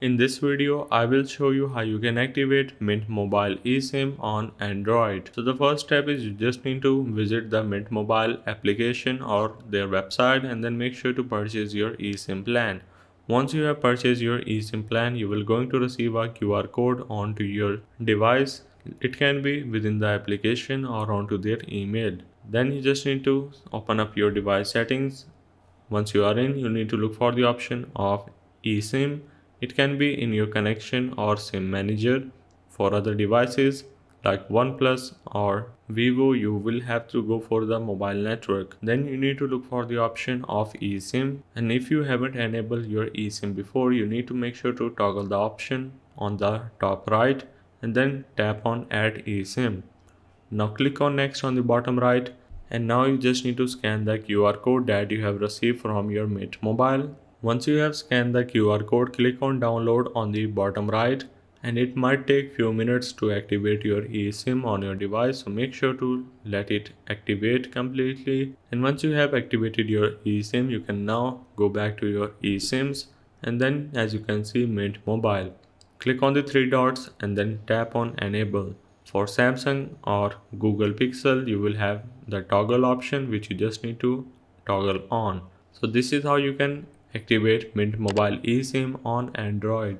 In this video, I will show you how you can activate Mint Mobile eSIM on Android. So the first step is you just need to visit the Mint Mobile application or their website and then make sure to purchase your eSIM plan. Once you have purchased your eSIM plan, you will going to receive a QR code onto your device. It can be within the application or onto their email. Then you just need to open up your device settings. Once you are in, you need to look for the option of eSIM. It can be in your connection or SIM manager. For other devices like OnePlus or Vivo, you will have to go for the mobile network. Then you need to look for the option of eSIM. And if you haven't enabled your eSIM before, you need to make sure to toggle the option on the top right and then tap on Add eSIM. Now click on next on the bottom right, and now you just need to scan the QR code that you have received from your Mint Mobile. Once you have scanned the QR code, click on download on the bottom right, and it might take few minutes to activate your eSIM on your device, so make sure to let it activate completely. And once you have activated your eSIM, you can now go back to your eSIMs, and then as you can see Mint Mobile. Click on the three dots and then tap on enable. For Samsung or Google Pixel, you will have the toggle option which you just need to toggle on. So this is how you can activate Mint Mobile eSIM on Android.